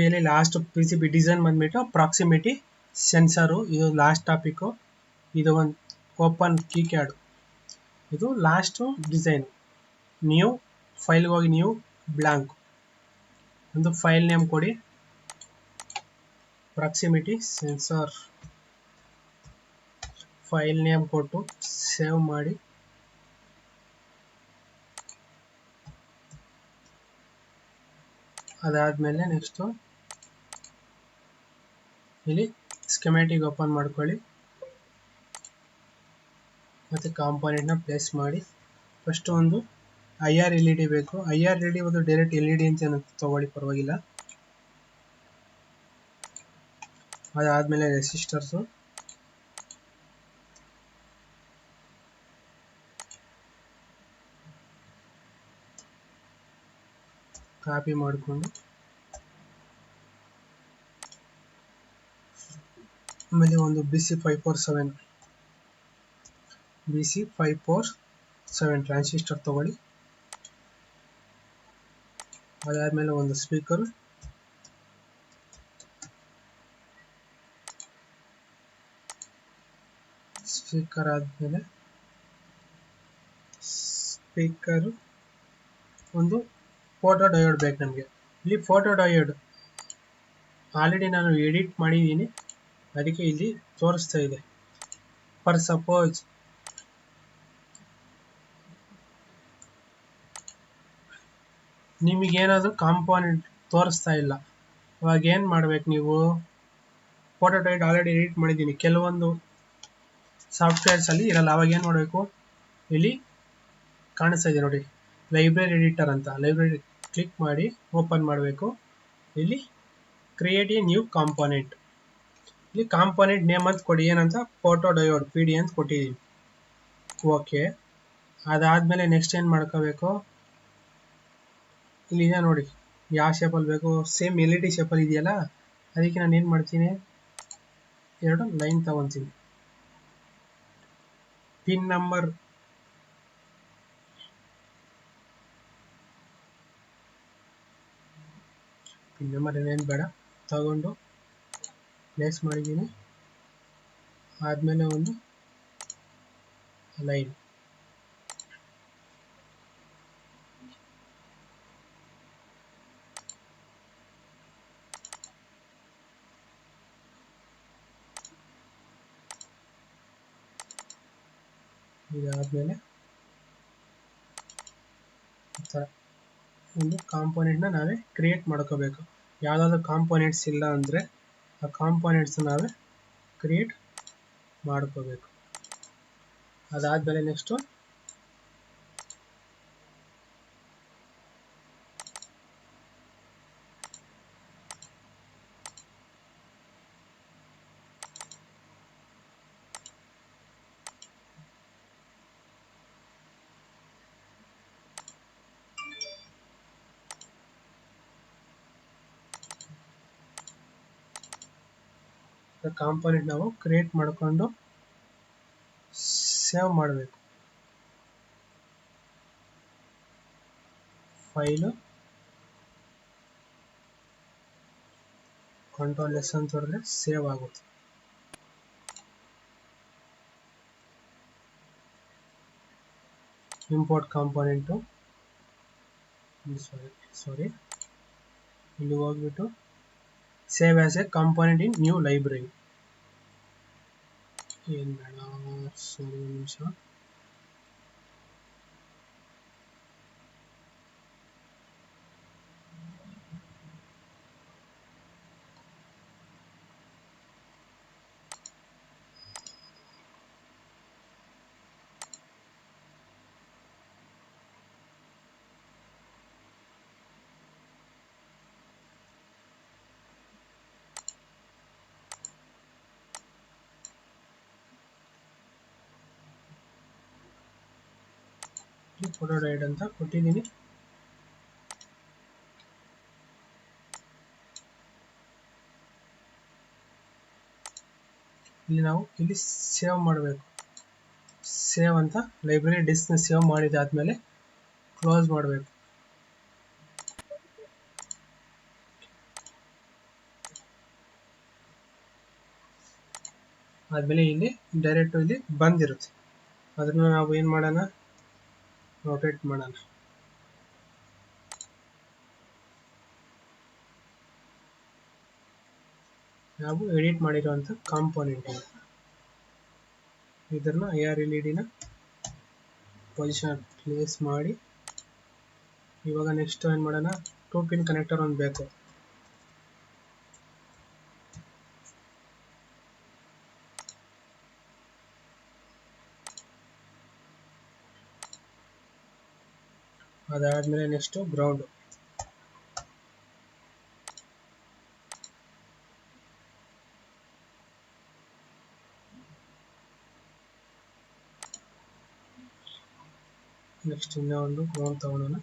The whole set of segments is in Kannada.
ಇಲ್ಲಿ ಲಾಸ್ಟ್ PCB ಡಿಸೈನ್ ಬಂದ್ಬಿಟ್ಟು ಪ್ರಾಕ್ಸಿಮಿಟಿ ಸೆನ್ಸರು, ಇದು ಲಾಸ್ಟ್ ಟಾಪಿಕ್ಕು. ಇದು ಒಂದು ಓಪನ್ ಕೀಕ್ಯಾಡ್, ಇದು ಲಾಸ್ಟು ಡಿಸೈನ್. ನ್ಯೂ ಫೈಲ್ಗೆ ಹೋಗಿ ನ್ಯೂ ಬ್ಲಾಂಕ್ ಒಂದು ಫೈಲ್ ನೇಮ್ ಕೊಡಿ, ಪ್ರಾಕ್ಸಿಮಿಟಿ ಸೆನ್ಸರ್ ಫೈಲ್ ನೇಮ್ ಕೊಟ್ಟು ಸೇವ್ ಮಾಡಿ. ಅದಾದಮೇಲೆ ನೆಕ್ಸ್ಟು ಇಲ್ಲಿ ಸ್ಕೆಮ್ಯಾಟಿಕ್ ಓಪನ್ ಮಾಡ್ಕೊಳ್ಳಿ ಮತ್ತು ಕಾಂಪೋನೆಂಟ್ನ ಪ್ಲೇಸ್ ಮಾಡಿ. ಫಸ್ಟು ಒಂದು IR LED ಬೇಕು. IR LED ಒಂದು ಡೈರೆಕ್ಟ್ LED ಅಂತ ತಗೊಳ್ಳಿ, ಪರವಾಗಿಲ್ಲ. ಅದಾದಮೇಲೆ ರೆಸಿಸ್ಟರ್ಸು, ಕಾಪಿ ಮಾಡಿಕೊಂಡು ಆಮೇಲೆ ಒಂದು BC547 ಟ್ರಾನ್ಸಿಸ್ಟರ್ ತಗೊಳ್ಳಿ. ಅದಾದಮೇಲೆ ಒಂದು ಸ್ಪೀಕರ್, ಆದಮೇಲೆ ಒಂದು ಫೋಟೋ ಡಯೋಡ್ ಬೇಕು ನಮಗೆ. ಇಲ್ಲಿ ಫೋಟೋ ಡಯೋಡ್ ಆಲ್ರೆಡಿ ನಾನು ಎಡಿಟ್ ಮಾಡಿದ್ದೀನಿ, ಅದಕ್ಕೆ ಇಲ್ಲಿ ತೋರಿಸ್ತಾ ಇದೆ. ಫಾರ್ ಸಪೋಸ್ ನಿಮಗೇನಾದರೂ ಕಾಂಪೋನೆಂಟ್ ತೋರಿಸ್ತಾ ಇಲ್ಲ, ಅವಾಗ ಏನು ಮಾಡ್ಬೇಕು ನೀವು? ಫೋಟೋ ಡಯೋಡ್ ಆಲ್ರೆಡಿ ಎಡಿಟ್ ಮಾಡಿದ್ದೀನಿ, ಕೆಲವೊಂದು ಸಾಫ್ಟ್ವೇರ್ಸಲ್ಲಿ ಇರಲ್ಲ. ಅವಾಗ ಏನು ಮಾಡಬೇಕು? ಇಲ್ಲಿ ಕಾಣಿಸ್ತಾ ಇದೆ ನೋಡಿ, ಲೈಬ್ರರಿ ಎಡಿಟರ್ ಅಂತ. ಲೈಬ್ರರಿ ಕ್ಲಿಕ್ ಮಾಡಿ ಓಪನ್ ಮಾಡಬೇಕು. ಇಲ್ಲಿ ಕ್ರಿಯೇಟ್ ಎ ನ್ಯೂ ಕಾಂಪೋನೆಂಟ್, ಇಲ್ಲಿ ಕಾಂಪೋನೆಂಟ್ ನೇಮ್ ಅಂತ ಕೊಡಿ. ಏನಂತ? ಫೋಟೋ ಡಯೋಡ್ PD ಅಂತ ಕೊಟ್ಟಿದ್ದೀನಿ. ಓಕೆ. ಅದಾದಮೇಲೆ ನೆಕ್ಸ್ಟ್ ಏನು ಮಾಡ್ಕೋಬೇಕು? ಇಲ್ಲಿದೆ ನೋಡಿ, ಯಾವ ಶೇಪಲ್ಲಿ ಬೇಕು, ಸೇಮ್ LED ಶೇಪಲ್ಲಿ ಇದೆಯಲ್ಲ, ಅದಕ್ಕೆ ನಾನು ಏನು ಮಾಡ್ತೀನಿ, 2 ಲೈನ್ ತಗೊತೀನಿ. ಪಿನ್ ನಂಬರ್ ಏನೇನು ಬೇಡ, ತಗೊಂಡು ಪ್ಲೇಸ್ ಮಾಡಿದ್ದೀನಿ. ಆದಮೇಲೆ ಒಂದು ಲೈನ್, ಇದಾದಮೇಲೆ ಒಂದು ಕಾಂಪೋನೆಂಟ್ನ ನಾವೇ ಕ್ರಿಯೇಟ್ ಮಾಡ್ಕೋಬೇಕು. ಯಾವುದಾದ್ರೂ ಕಾಂಪೋನೆಂಟ್ಸ್ ಇಲ್ಲ ಅಂದರೆ ಆ ಕಾಂಪೋನೆಂಟ್ಸ್ ನಾವೇ ಕ್ರಿಯೇಟ್ ಮಾಡ್ಕೋಬೇಕು. ಅದಾದಮೇಲೆ ನೆಕ್ಸ್ಟು ಕಾಂಪೋನೆಂಟ್ ನಾವು ಕ್ರಿಯೇಟ್ ಮಾಡಿಕೊಂಡು ಸೇವ್ ಮಾಡಬೇಕು. ಫೈಲು Ctrl+S ಅಂತ ಹೊಡೆದ್ರೆ ಸೇವ್ ಆಗುತ್ತೆ. ಇಂಪೋರ್ಟ್ ಕಾಂಪೋನೆಂಟು, ಸಾರಿ ಇಲ್ಲಿ ಹೋಗ್ಬಿಟ್ಟು save as A component in new library. ಏನು ಬೇಡ, ಸಾರಿ ಒಂದು ನಿಮಿಷ. ಫೋಟೋ ಡಯೋಡ್ ಅಂತ ಕೊಟ್ಟಿದ್ದೀನಿ. ಇಲ್ಲಿ ನಾವು ಇಲ್ಲಿ ಸೇವ್ ಮಾಡಬೇಕು. ಸೇವ್ ಅಂತ ಲೈಬ್ರರಿ ಡಿಸ್ಕ್ನ ಸೇವ್ ಮಾಡಿದಾದ್ಮೇಲೆ ಕ್ಲೋಸ್ ಮಾಡಬೇಕು. ಆದಮೇಲೆ ಇಲ್ಲಿ ಡೈರೆಕ್ಟ್ ಇಲ್ಲಿ ಬಂದಿರುತ್ತೆ, ಅದನ್ನು ನಾವು ಏನು ಮಾಡೋಣ, ರೊಟೇಟ್ ಮಾಡೋಣ. ನಾವು ಎಡಿಟ್ ಮಾಡಿರುವಂಥ ಕಾಂಪೋನೆಂಟ್ ಇದನ್ನ AR-LED ನ ಪೊಸಿಷನ್ ಪ್ಲೇಸ್ ಮಾಡಿ, ಇವಾಗ ನೆಕ್ಸ್ಟ್ ಏನು ಮಾಡೋಣ, 2 ಪಿನ್ ಕನೆಕ್ಟರ್ ಒಂದು ಬೇಕು. ಅದಾದಮೇಲೆ ನೆಕ್ಸ್ಟು ಗ್ರೌಂಡು. ನೆಕ್ಸ್ಟ್ ಇನ್ನೂ ಒಂದು ಗ್ರೌಂಡ್ ತಗೊಳ್ಳೋಣ,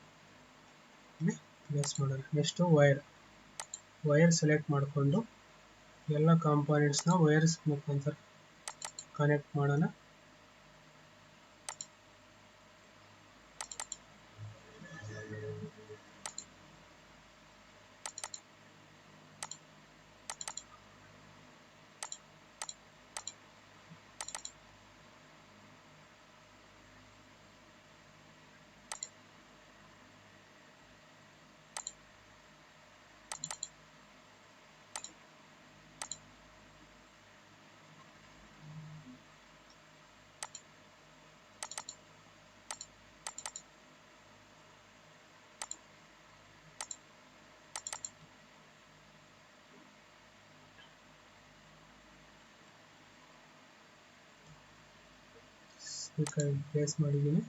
ಪ್ಲೇಸ್ ಮಾಡೋಣ. ನೆಕ್ಸ್ಟು ವೈರ್ ಸೆಲೆಕ್ಟ್ ಮಾಡಿಕೊಂಡು ಎಲ್ಲ ಕಾಂಪೋನೆಂಟ್ಸ್ನ ವೈರ್ಸ್ ಮುಖಾಂತರ ಕನೆಕ್ಟ್ ಮಾಡೋಣ. ಪ್ಲೇಸ್ ಮಾಡಿದ್ದೀನಿ,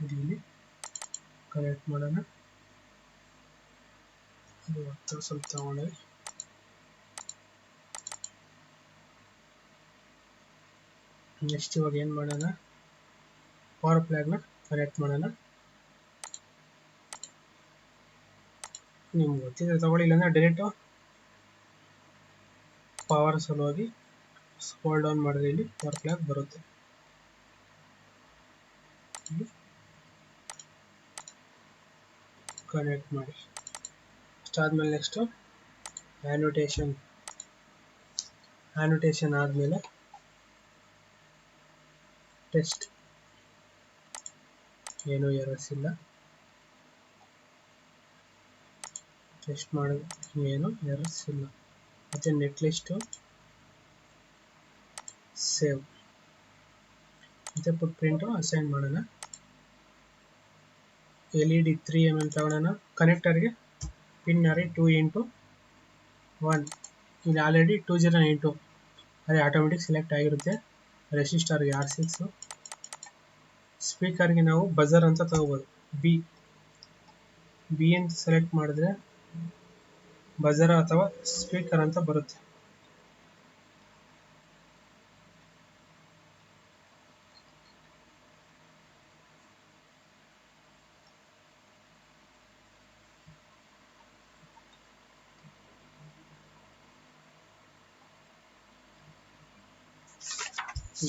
ಇಲ್ಲಿ ಕನೆಕ್ಟ್ ಮಾಡೋಣ. ಇದು ಸ್ವಲ್ಪ ತಗೊಂಡ್ರೆ ನೆಕ್ಸ್ಟ್ ಇವಾಗ ಏನು ಮಾಡೋಣ, ಪವರ್ ಫ್ಲಾಗ್ನ ಕನೆಕ್ಟ್ ಮಾಡೋಣ. ನಿಮ್ಗೆ ಗೊತ್ತಿದ್ರೆ ತಗೊಳ್ಳಿ, ಇಲ್ಲಾಂದ್ರೆ ಡೈರೆಕ್ಟು ಪವರ್ ಸಲುವಾಗಿ ಸ್ಕ್ರೋಲ್ ಡೌನ್ ಮಾಡಿದ್ರೆ ಇಲ್ಲಿ ಪವರ್ ಫ್ಲಾಗ್ ಬರುತ್ತೆ. ಕನೆಕ್ಟ್ ಮಾಡಿ ಅಷ್ಟಾದ್ಮೇಲೆ ನೆಕ್ಸ್ಟು ಆ್ಯನೋಟೇಷನ್ ಆದಮೇಲೆ ಟೆಸ್ಟ್, ಏನೂ ಎರರ್ಸ್ ಇಲ್ಲ. ಟೆಸ್ಟ್ ಮಾಡೋದು ಏನು ಎರರ್ಸ್ ಇಲ್ಲ. ಮತ್ತು ನೆಟ್ ಲಿಸ್ಟು ಸೇವ್ ಮತ್ತು ಫುಟ್ ಪ್ರಿಂಟು ಅಸೈನ್ ಮಾಡೋಣ. LED 3mm ತಗೊಳ್ಳೋಣ. ಕನೆಕ್ಟರ್ಗೆ ಪಿನ್ ಅರೆ 2x1, ಇಲ್ಲಿ ಆಲ್ರೆಡಿ 2092 ಅದೇ ಆಟೋಮೆಟಿಕ್ ಸೆಲೆಕ್ಟ್ ಆಗಿರುತ್ತೆ. ರೆಸಿಸ್ಟರ್ಗೆ R6. ಸ್ಪೀಕರ್ಗೆ ನಾವು ಬಜರ್ ಅಂತ ತಗೋಬೋದು, ಬಿ ಅಂತ ಸೆಲೆಕ್ಟ್ ಮಾಡಿದ್ರೆ ಬಜರ್ ಅಥವಾ ಸ್ಪೀಕರ್ ಅಂತ ಬರುತ್ತೆ.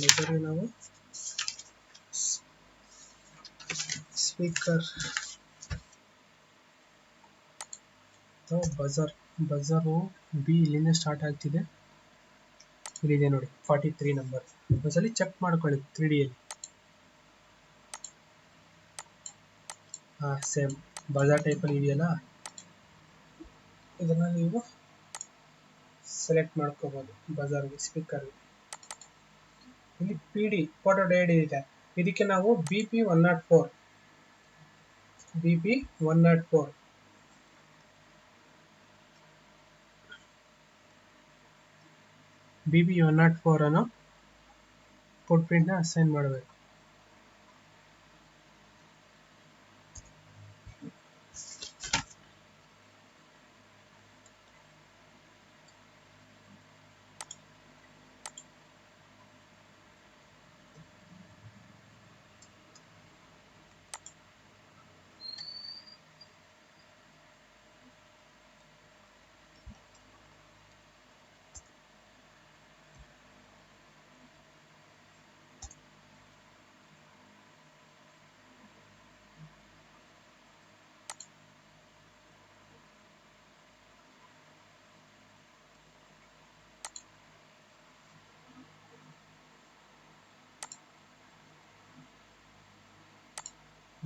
ಬಜರ್ಗೆ ನಾವು ಸ್ಪೀಕರ್ ಅಥವಾ ಬಜರು ಬಿ ಇಲ್ಲಿಂದ ಸ್ಟಾರ್ಟ್ ಆಗ್ತಿದೆ. ಇಲ್ಲಿದೆ ನೋಡಿ 43 ನಂಬರ್. ಒಂದ್ಸಲಿ ಚೆಕ್ ಮಾಡ್ಕೊಳ್ಳಿ 3Dಯಲ್ಲಿ. ಸೇಮ್ ಬಜಾರ್ ಟೈಪಲ್ಲಿ ಇದೆಯಲ್ಲ, ಇದನ್ನು ನೀವು ಸೆಲೆಕ್ಟ್ ಮಾಡ್ಕೋಬೋದು. ಬಜಾರ್ಗೆ, ಸ್ಪೀಕರ್ಗೆ ಇಲ್ಲಿ PD ಫೋಟೋ ಡಯೋಡ್ ಇದೆ. ಇದಕ್ಕೆ ನಾವು BP104 ಅನ್ನು ಫುಟ್ ಪ್ರಿಂಟ್ನ ಅಸೈನ್ ಮಾಡಬೇಕು.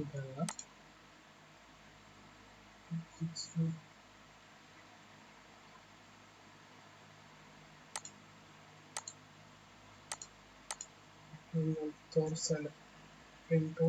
ಇದೆಲ್ಲ ತೋರಿಸಲ್ಲ ಪ್ರಿಂಟು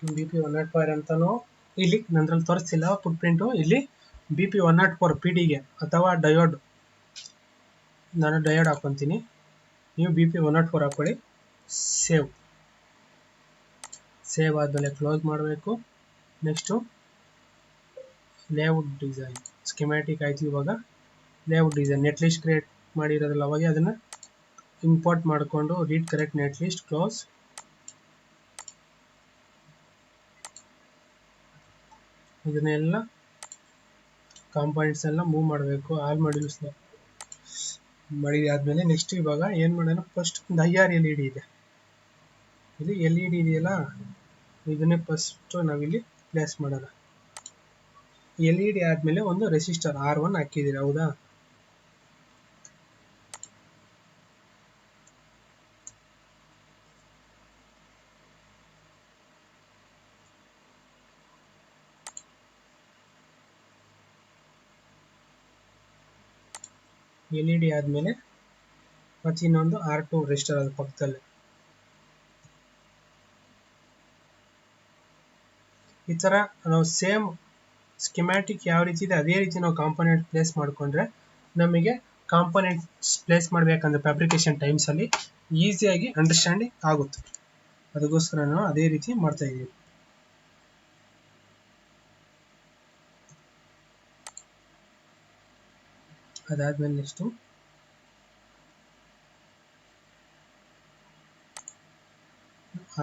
BP 104 ಅಂತಾನು ಇಲ್ಲಿ ನಂದ್ರಲ್ಲಿ ತೋರಿಸ್ತಿಲ್ಲ ಫುಟ್ ಪ್ರಿಂಟು. ಇಲ್ಲಿ BP 104 PD ಅಥವಾ ಡಯೋಡ್, ನಾನು ಡಯೋಡ್ ಹಾಕೊತೀನಿ, ನೀವು BP 104 ಹಾಕೊಳ್ಳಿ. ಸೇವ್ ಆದಮೇಲೆ ಕ್ಲೋಸ್ ಮಾಡಬೇಕು. ನೆಕ್ಸ್ಟು ಲೇಔಟ್ ಡಿಸೈನ್ ಸ್ಕಿಮ್ಯಾಟಿಕ್ ಆಯಿತು. ಇವಾಗ layout design net list create ಮಾಡಿರೋದ್ರಲ್ಲ ಅವಾಗ ಅದನ್ನು ಇಂಪೋರ್ಟ್ ಮಾಡಿಕೊಂಡು read correct net list close. ಇದನ್ನೆಲ್ಲ ಕಾಂಪೊನೆಂಟ್ಸ್ ಎಲ್ಲ ಮೂವ್ ಮಾಡಬೇಕು. ಆಲ್ ಮಾಡ್ಯೂಲ್ಸ್ ಮಾಡಿದಾದ್ಮೇಲೆ ನೆಕ್ಸ್ಟ್ ಇವಾಗ ಏನು ಮಾಡೋಣ, ಫಸ್ಟ್ ಒಂದು IR LED ಇದೆ, ಇದು LED ಇದೆಯಲ್ಲ, ಇದನ್ನೇ ಫಸ್ಟು ನಾವಿಲ್ಲಿ ಪ್ಲೇಸ್ ಮಾಡೋಣ. LED ಆದಮೇಲೆ ಒಂದು ರೆಸಿಸ್ಟರ್ R1 ಹಾಕಿದ್ದೀರಿ, ಹೌದಾ? LED ಆದಮೇಲೆ ಮತ್ತೆ ಇನ್ನೊಂದು R2 ರೆಸಿಸ್ಟರ್ ಅದ್ರ ಪಕ್ಕದಲ್ಲಿ. ಈ ಥರ ನಾವು ಸೇಮ್ ಸ್ಕಿಮ್ಯಾಟಿಕ್ ಯಾವ ರೀತಿ ಇದೆ ಅದೇ ರೀತಿ ನಾವು ಕಾಂಪೊನೆಂಟ್ ಪ್ಲೇಸ್ ಮಾಡಿಕೊಂಡ್ರೆ ನಮಗೆ ಕಾಂಪೊನೆಂಟ್ಸ್ ಪ್ಲೇಸ್ ಮಾಡಬೇಕಂದ್ರೆ ಫ್ಯಾಬ್ರಿಕೇಶನ್ ಟೈಮ್ಸಲ್ಲಿ ಈಸಿಯಾಗಿ ಅಂಡರ್ಸ್ಟ್ಯಾಂಡಿಂಗ್ ಆಗುತ್ತೆ. ಅದಕ್ಕೋಸ್ಕರ ನಾವು ಅದೇ ರೀತಿ ಮಾಡ್ತಾ ಇದ್ದೀವಿ. ಅದಾದಮೇಲೆ ನೆಕ್ಸ್ಟು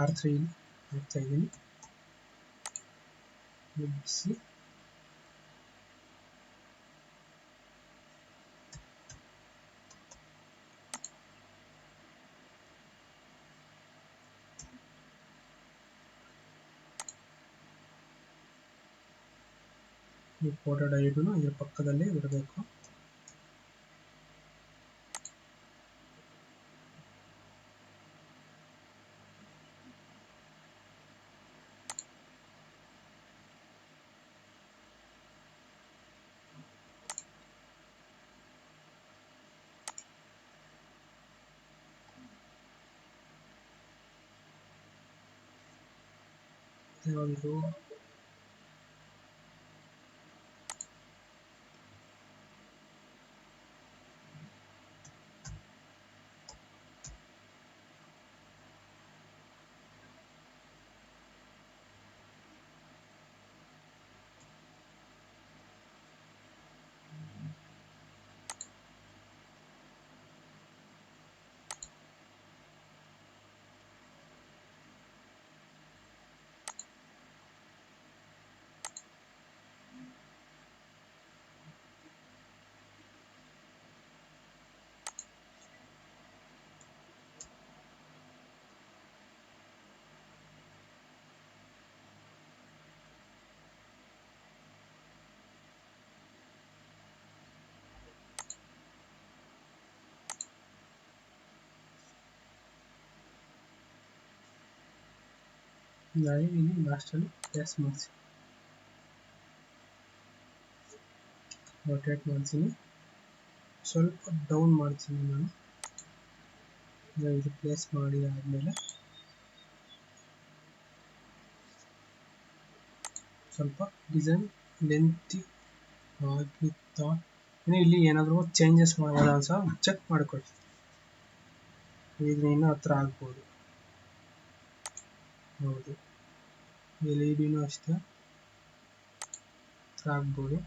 R3 ಹಾಕ್ತಾ ಇದ್ದೀನಿ. ಈ ಫೋಟೋ ಡಯೋಡ್ನು ಇದ್ರ ಪಕ್ಕದಲ್ಲೇ ಇರಬೇಕು. ಒಂದು ನಾಳೆ ಇಲ್ಲಿ ಲಾಸ್ಟಲ್ಲಿ ಪ್ಲೇಸ್ ಮಾಡಿಸಿ ರೊಟೇಟ್ ಮಾಡ್ತೀನಿ, ಸ್ವಲ್ಪ ಡೌನ್ ಮಾಡ್ತೀನಿ ನಾನು. ಇದು ಪ್ಲೇಸ್ ಮಾಡಿ ಆದಮೇಲೆ ಸ್ವಲ್ಪ ಡಿಸೈನ್ ಲೆಂತಿ ಆಗಿತ್ತಾ, ಇನ್ನು ಇಲ್ಲಿ ಏನಾದರೂ ಚೇಂಜಸ್ ಮಾಡೋದ ಸಹ ಚೆಕ್ ಮಾಡ್ಕೊಳ್ಳಿ. ಇದು ಇನ್ನೂ ಹತ್ರ ಆಗ್ಬೋದು. ಹೌದು, LED ಅಷ್ಟೇ ಹತ್ರ ಆಗ್ಬೋದು.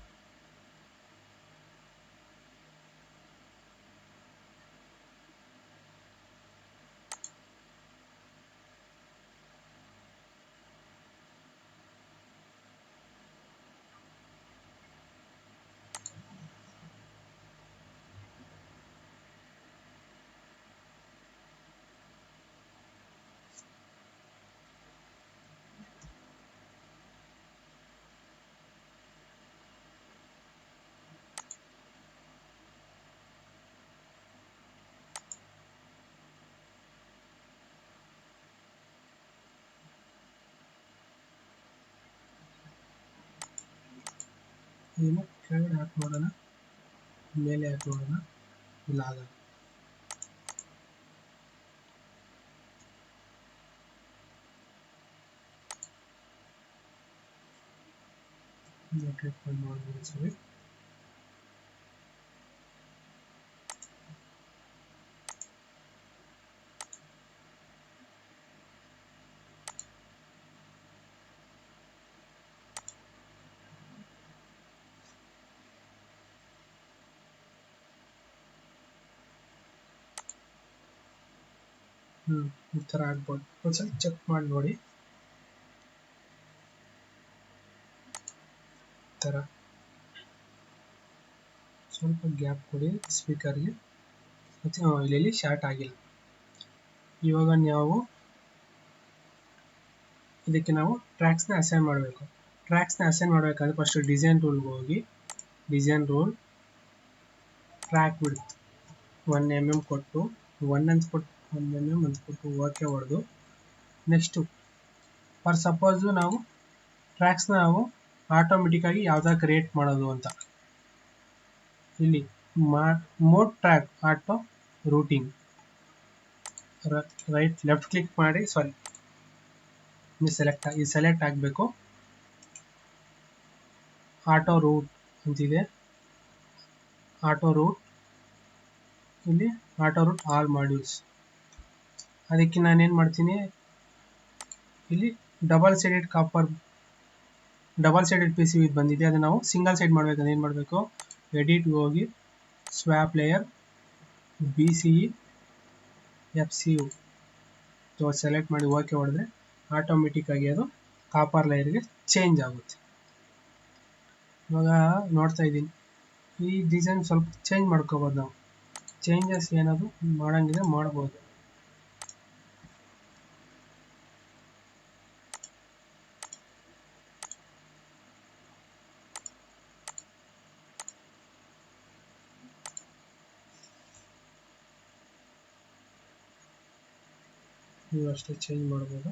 ಇದನ್ನು ಕೆಳಗಡೆ ಹಾಕಿ ನೋಡೋಣ, ಮೇಲೆ ಹಾಕಿ ನೋಡೋಣ. ಇಲ್ಲ ಆಗಲ್ಲ. ಟ್ರೀಟ್ಮೆಂಟ್ ಮಾಡ್ಬೋದು ಸರಿ. ಈ ಥರ ಆಗ್ಬೋದು. ಒಂದ್ಸಲ ಚೆಕ್ ಮಾಡಿ ನೋಡಿ. ಈ ಥರ ಸ್ವಲ್ಪ ಗ್ಯಾಪ್ ಕೊಡಿ ಸ್ಪೀಕರ್ಗೆ. ಮತ್ತು ಇಲ್ಲಿ ಶಾರ್ಟ್ ಆಗಿಲ್ಲ. ಇವಾಗ ಇದಕ್ಕೆ ನಾವು ಟ್ರ್ಯಾಕ್ಸ್ನ ಅಸೈನ್ ಮಾಡಬೇಕು. ಟ್ರ್ಯಾಕ್ಸ್ನ ಅಸೈನ್ ಮಾಡಬೇಕಾದ್ರೆ ಫಸ್ಟ್ ಡಿಸೈನ್ ರೂಲ್ಗೆ ಹೋಗಿ, ಡಿಸೈನ್ ರೂಲ್ ಟ್ರ್ಯಾಕ್ ಬಿಡ್ತು 1 mm ಕೊಟ್ಟು 1 mm ಅಂತ ಕೊಟ್ಟು ಓಕೆ ಹೊಡೆದು, ನೆಕ್ಸ್ಟು ಫಾರ್ ಸಪೋಸು ನಾವು ಟ್ರ್ಯಾಕ್ಸ್ನ ಆಟೋಮೆಟಿಕ್ಕಾಗಿ ಯಾವ್ದಾಗ ಕ್ರಿಯೇಟ್ ಮಾಡೋದು ಅಂತ, ಇಲ್ಲಿ mode track auto routing left click ಮಾಡಿ, ಸಾರಿ ಸೆಲೆಕ್ಟ್ ಆಗಬೇಕು. ಆಟೋ ರೂಟ್ ಅಂತಿದೆ, ಆಟೋ ರೂಟ್, ಇಲ್ಲಿ ಆಟೋ ರೂಟ್ ಆಲ್ ಮಾಡ್ಯೂಲ್ಸ್. ಅದಕ್ಕೆ ನಾನೇನು ಮಾಡ್ತೀನಿ, ಇಲ್ಲಿ ಡಬಲ್ ಸೈಡೆಡ್ PCB ಬಂದಿದೆ. ಅದನ್ನು ನಾವು ಸಿಂಗಲ್ ಸೈಡ್ ಮಾಡಬೇಕಂದ್ರೆ ಏನು ಮಾಡಬೇಕು, ಎಡಿಟ್ಗೆ ಹೋಗಿ swap layer BCE FCU select ಮಾಡಿ ಓಕೆ ಹೊಡೆದ್ರೆ ಆಟೋಮೆಟಿಕ್ಕಾಗಿ ಅದು ಕಾಪರ್ ಲೇಯರ್ಗೆ ಚೇಂಜ್ ಆಗುತ್ತೆ. ಇವಾಗ ನೋಡ್ತಾ ಇದ್ದೀನಿ, ಈ ಡಿಸೈನ್ ಸ್ವಲ್ಪ ಚೇಂಜ್ ಮಾಡ್ಕೋಬೋದು. ನಾವು ಚೇಂಜಸ್ ಏನಾದರೂ ಮಾಡೋಂಗಿದ್ರೆ ಮಾಡ್ಬೋದು. ನೀವು ಅಷ್ಟೇ ಚೇಂಜ್ ಮಾಡ್ಬೋದು.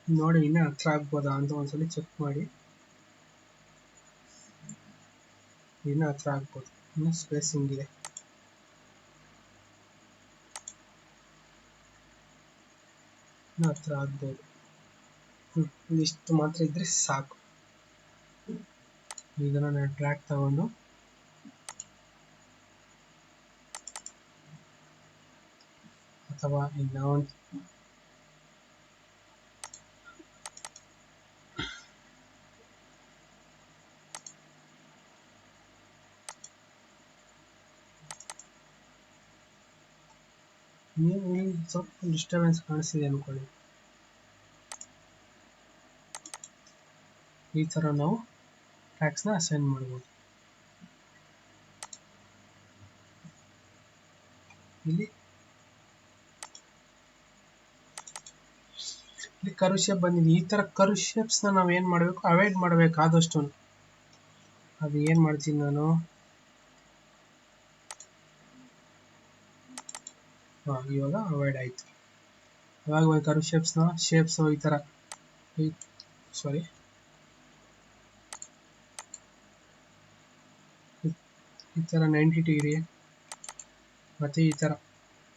ನೋಡಿ ಇನ್ನೂ ಹತ್ರ ಆಗ್ಬೋದಾ ಅಂತ ಒಂದ್ಸಲಿ ಚೆಕ್ ಮಾಡಿ. ಇನ್ನೂ ಹತ್ರ ಆಗ್ಬೋದು, ಇನ್ನೂ ಸ್ಪೇಸಿಂಗ್ ಇದೆ. ಇನ್ನೂ ಹತ್ರ ಆಗ್ಬೋದು. ಇಷ್ಟು ಮಾತ್ರ ಇದ್ರೆ ಸಾಕು. ಇದನ್ನು ನಾನು ಟ್ರ್ಯಾಕ್ ತಗೊಂಡು ಅಥವಾ ಇನ್ನೊಂದು ಇಲ್ಲಿ ಸ್ವಲ್ಪ ಡಿಸ್ಟರ್ಬೆನ್ಸ್ ಕಾಣಿಸ್ತಿದೆ ಅನ್ಕೊಳ್ಳಿ. ಈ ಥರ ನಾವು ಟ್ರ್ಯಾಕ್ಸ್ನ ಅಸೈನ್ ಮಾಡ್ಬೋದು. ಇಲ್ಲಿ ಕರ್ವ್ ಶೇಪ್ ಬಂದಿದೆ. ಈ ಥರ ಕರ್ವ್ ಶೇಪ್ಸ್ನ ನಾವು ಏನು ಮಾಡಬೇಕು, ಅವಾಯ್ಡ್ ಮಾಡಬೇಕು ಆದಷ್ಟು. ಅದು ಏನು ಮಾಡ್ತೀನಿ ನಾನು, ಇವಾಗ ಅವಾಯ್ಡ್ ಆಯಿತು. ಇವಾಗ ಕರ್ವ್ ಶೇಪ್ಸು ಈ ಥರ, ಸಾರಿ ಈ ಥರ 90 ಡಿಗ್ರಿ ಮತ್ತು ಈ ಥರ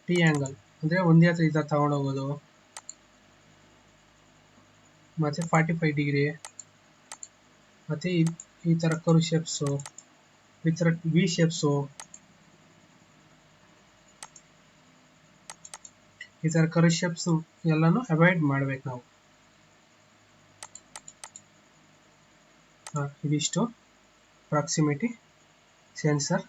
T ಆ್ಯಂಗಲ್ ಅಂದರೆ ಒಂದೇ ಹತ್ರ ಈ ಥರ ತಗೊಂಡೋಗೋದು, ಮತ್ತು 45 ಡಿಗ್ರಿ, ಮತ್ತು ಈ ಥರ ಕರ್ವ್ ಶೇಪ್ಸು, ಈ ಥರ ವಿ ಶೇಪ್ಸು, ಈ ಥರ ಕರ್ವ್ ಶೇಪ್ಸು ಎಲ್ಲನೂ ಅವಾಯ್ಡ್ ಮಾಡಬೇಕು ನಾವು. ಇದಿಷ್ಟು ಪ್ರಾಕ್ಸಿಮಿಟಿ ಸೆನ್ಸರ್,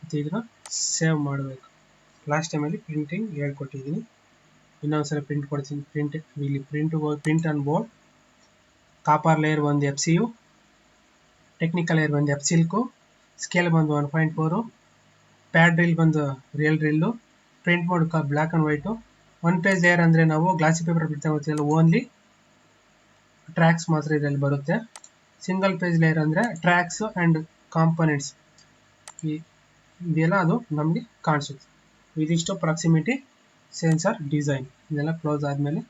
ಮತ್ತು ಇದನ್ನ ಸೇವ್ ಮಾಡಬೇಕು. ಲಾಸ್ಟ್ ಟೈಮಲ್ಲಿ ಪ್ರಿಂಟಿಂಗ್ ಹೇಳ್ಕೊಟ್ಟಿದ್ದೀನಿ, ಇನ್ನೊಂದ್ಸಲ ಪ್ರಿಂಟ್ ಕೊಡ್ತೀನಿ. ಇಲ್ಲಿ print on board, copper layer ಒಂದು FCU, ಟೆಕ್ನಿಕಲ್ ಲೇಯರ್ ಒಂದು F-Silk, ಸ್ಕೇಲ್ ಬಂದು 1.4, ಪ್ಯಾಡ್ ಡ್ರಿಲ್ ಬಂದು real drill, print mode black and white. 1 page layer ಅಂದರೆ ನಾವು ಗ್ಲಾಸಿ ಪೇಪರ್ ಪ್ರಿಂಟ್ ತಗೋತೀವಲ್ಲ, ಓನ್ಲಿ ಟ್ರ್ಯಾಕ್ಸ್ ಮಾತ್ರ ಇದರಲ್ಲಿ ಬರುತ್ತೆ. ಸಿಂಗಲ್ ಪೇಜ್ ಲೇಯರ್ ಅಂದರೆ ಟ್ರ್ಯಾಕ್ಸ್ ಆ್ಯಂಡ್ ಕಾಂಪೊನೆಂಟ್ಸ್ ಇದೆಲ್ಲ ಅದು ನಮಗೆ ಕಾಣಿಸುತ್ತೆ. ಇದಿಷ್ಟು ಪ್ರಾಕ್ಸಿಮಿಟಿ ಸೆನ್ಸರ್ ಡಿಸೈನ್. ಇದೆಲ್ಲ ಕ್ಲೋಸ್ ಆದಮೇಲೆ